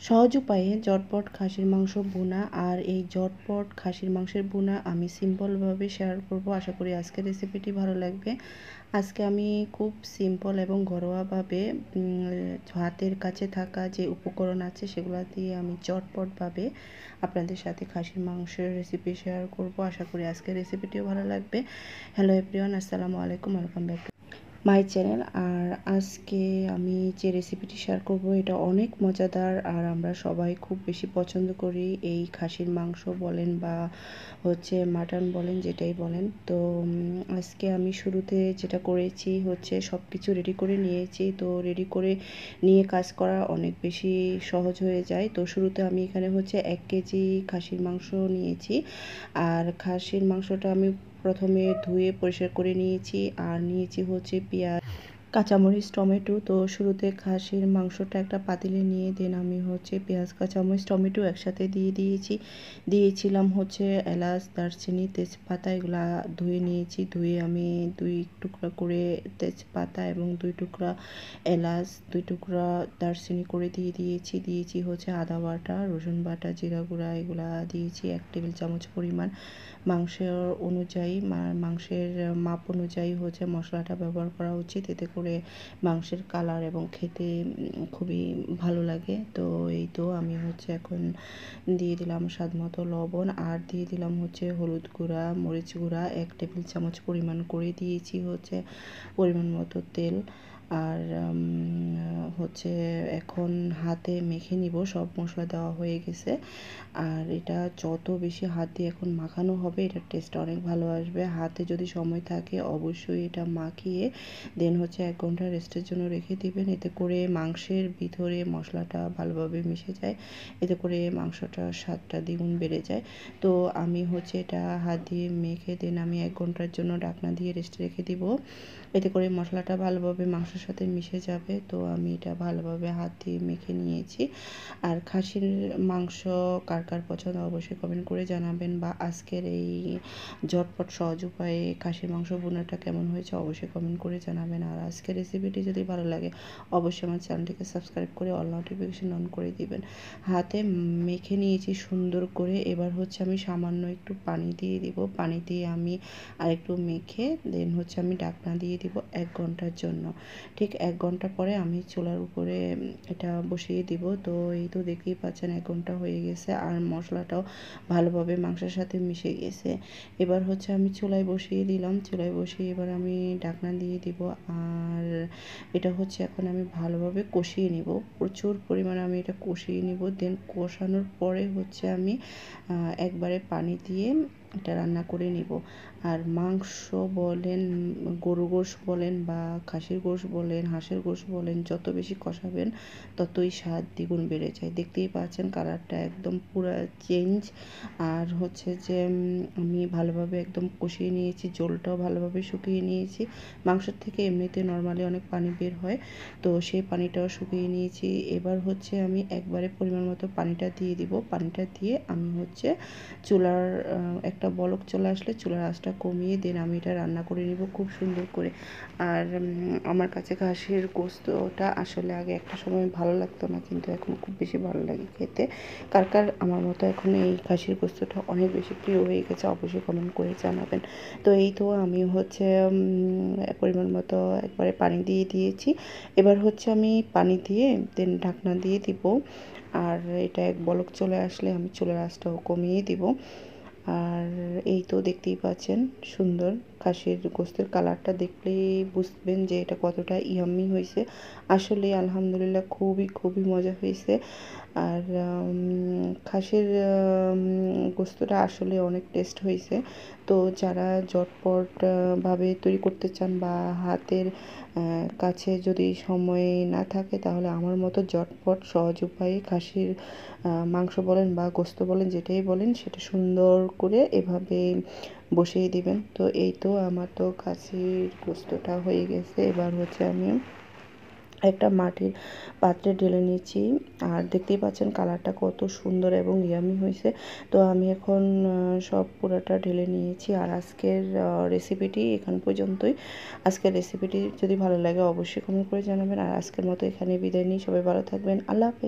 সহজ উপায়ে ঝটপট খাসির মাংস ভুনা। আর এই ঝটপট খাসির মাংসের ভুনা আমি সিম্পলভাবে শেয়ার করব। আশা করি আজকের রেসিপিটি ভালো লাগবে। আজকে আমি খুব সিম্পল এবং ঘরোয়াভাবে হাতের কাছে থাকা যে উপকরণ আছে সেগুলো দিয়ে আমি ঝটপটভাবে আপনাদের সাথে খাসির মাংসের রেসিপি শেয়ার করব। আশা করি আজকের রেসিপিটিও ভালো লাগবে। হ্যালো এভরিওয়ান, আসসালামু আলাইকুম, ওয়েলকাম ব্যাক মাই চ্যানেল। আর আজকে আমি যে রেসিপিটি শেয়ার করব এটা অনেক মজাদার আর আমরা সবাই খুব বেশি পছন্দ করি। এই খাসির মাংস বলেন বা হচ্ছে মাটন বলেন, যেটাই বলেন। তো আজকে আমি শুরুতে যেটা করেছি হচ্ছে সব কিছু রেডি করে নিয়েছি। তো রেডি করে নিয়ে কাজ করা অনেক বেশি সহজ হয়ে যায়। তো শুরুতে আমি এখানে হচ্ছে 1 কেজি খাসির মাংস নিয়েছি। আর খাসির মাংসটা আমি প্রথমে ধুয়ে পরিষ্কার করে নিয়েছি। আর নিয়েছি হচ্ছে পেঁয়াজ, কাঁচামরিচ, টমেটো। তো শুরুতে খাসির মাংসটা একটা পাতিলে নিয়ে দেন আমি হচ্ছে পেঁয়াজ, কাঁচামরিচ, টমেটো একসাথে দিয়েছিলাম হচ্ছে এলাচ, দারচিনি, তেজপাতা। এগুলা ধুয়ে নিয়েছি। ধুয়ে আমি 2 টুকরা করে তেজপাতা এবং 2 টুকরা এলাচ, 2 টুকরা দারচিনি করে দিয়েছি হচ্ছে আদা বাটা, রসুন বাটা, জিরা গুঁড়া এগুলা দিয়েছি 1 টেবিল চামচ পরিমাণ। মাংসের অনুযায়ী মাংসের মাপ অনুযায়ী হচ্ছে মশলাটা ব্যবহার করা উচিত, এতে করে মাংসের কালার এবং খেতে খুবই ভালো লাগে। তো এই তো আমি হচ্ছে এখন দিয়ে দিলাম স্বাদ মতো লবণ, আর দিয়ে দিলাম হচ্ছে হলুদ গুঁড়া, মরিচ গুঁড়া 1 টেবিল চামচ পরিমাণ করে দিয়েছি হচ্ছে পরিমাণ মতো তেল। আর হচ্ছে এখন হাতে মেখে নিব। সব মশলা দেওয়া হয়ে গেছে। আর এটা যত বেশি হাত দিয়ে এখন মাখানো হবে এটার টেস্ট অনেক ভালো আসবে। হাতে যদি সময় থাকে অবশ্যই এটা মাখিয়ে দেন হচ্ছে 1 ঘন্টা রেস্টের জন্য রেখে দিবেন। এতে করে মাংসের ভিতরে মশলাটা ভালোভাবে মিশে যায়, এতে করে মাংসটার স্বাদটা দ্বিগুণ বেড়ে যায়। তো আমি হচ্ছে এটা হাত দিয়ে মেখে দেন আমি 1 ঘন্টার জন্য ঢাকনা দিয়ে রেস্টে রেখে দিব। এতে করে মশলাটা ভালোভাবে মাংসের সাথে মিশে যাবে। তো আমি এটা ভালোভাবে হাত দিয়ে মেখে নিয়েছি। আর খাসির মাংস কার কার পছন্দ অবশ্যই কমেন্ট করে জানাবেন, বা আজকের এই ঝটপট সহজ উপায়ে খাসির মাংস ভুনাটা কেমন হয়েছে অবশ্যই কমেন্ট করে জানাবেন। আর আজকের রেসিপিটি যদি ভালো লাগে অবশ্যই আমার চ্যানেলটিকে সাবস্ক্রাইব করে অল নোটিফিকেশন অন করে দিবেন। হাতে মেখে নিয়েছি সুন্দর করে। এবার হচ্ছে আমি সামান্য একটু পানি দিয়ে দিব। পানি দিয়ে আমি আরেকটু মেখে দেন হচ্ছে আমি ঢাকনা দিয়ে দিব 1 ঘন্টার জন্য। ঠিক 1 ঘন্টা পরে আমি চুলার উপরে এটা বসিয়ে দিব। তো এই তো দেখতেই পাচ্ছেন 1 ঘন্টা হয়ে গেছে আর মশলাটাও ভালোভাবে মাংসের সাথে মিশে গেছে। এবার হচ্ছে আমি চুলায় বসিয়ে দিলাম। চুলায় বসিয়ে এবার আমি ঢাকনা দিয়ে দিব। আর এটা হচ্ছে এখন আমি ভালোভাবে কষিয়ে নিব। প্রচুর পরিমাণে আমি এটা কষিয়ে নিব। দেন কষানোর পরে হচ্ছে আমি একবারে পানি দিয়ে এটা রান্না করে নিব। আর মাংস বলেন, গরুর গোশত বলেন বা খাসির গোশত বলেন, হাঁসের গোশত বলেন, যত বেশি কষাবেন ততই স্বাদ দ্বিগুণ বেড়ে যায়। দেখতেই পাচ্ছেন কালারটা একদম পুরা চেঞ্জ। আর হচ্ছে যে আমি ভালোভাবে একদম কষিয়ে নিয়েছি, ঝোলটাও ভালোভাবে শুকিয়ে নিয়েছি। মাংসের থেকে এমনিতে নর্মালি অনেক পানি বের হয়, তো সেই পানিটাও শুকিয়ে নিয়েছি। এবার হচ্ছে আমি একবারে পরিমাণ মতো পানিটা দিয়ে দিব। পানিটা দিয়ে আমি হচ্ছে চুলার একটা বলক চলে আসলে চুলার আঁচটা কমিয়ে দেন আমি এটা রান্না করে নিব খুব সুন্দর করে। আর আমার কাছে খাসির গোস্তটা আসলে আগে একটা সময় ভালো লাগতো না, কিন্তু এখন খুব বেশি ভালো লাগে খেতে। কার কার আমার মতো এখন এই খাসির গোস্তটা অনেক বেশি প্রিয় হয়ে গেছে অবশ্যই কমেন্ট করে জানাবেন। তো এই তো আমি হচ্ছে পরিমাণ মতো একবারে পানি দিয়ে দিয়েছি। এবার হচ্ছে আমি পানি দিয়ে দেন ঢাকনা দিয়ে দিব। আর এটা এক বলক চলে আসলে আমি চুলার আঁচটাও কমিয়ে দিব। আর এই তো দেখতেই পাচ্ছেন সুন্দর খাসির গোস্তের কালারটা দেখলেই বুঝবেন যে এটা কতটা ইয়াম্মি হয়েছে। আসলে আলহামদুলিল্লাহ খুবই মজা হয়েছে। আর খাসির গোস্তটা আসলে অনেক টেস্ট হয়েছে। তো যারা ঝটপট ভাবে তৈরি করতে চান বা হাতের কাছে যদি সময় না থাকে তাহলে আমার মতো ঝটপট সহজ উপায়ে খাসির মাংস বলেন বা গোস্ত বলেন, যেটাই বলেন সেটা সুন্দর করে এভাবে বসিয়ে দিবেন। তো এই তো আমার তো খাসির গোস্তটা হয়ে গেছে। এবার হচ্ছে আমি একটা মাটির পাত্রে ঢেলে নিয়েছি। আর দেখতেই পাচ্ছেন কালারটা কত সুন্দর এবং ইয়ামি হয়েছে। তো আমি এখন সব পুরাটা ঢেলে নিয়েছি। আর আজকের রেসিপিটি এখান পর্যন্তই। আজকের রেসিপিটি যদি ভালো লাগে অবশ্যই কমেন্ট করে জানাবেন। আর আজকের মতো এখানে বিদায় নিই। সবাই ভালো থাকবেন। আল্লাহ হাফেজ।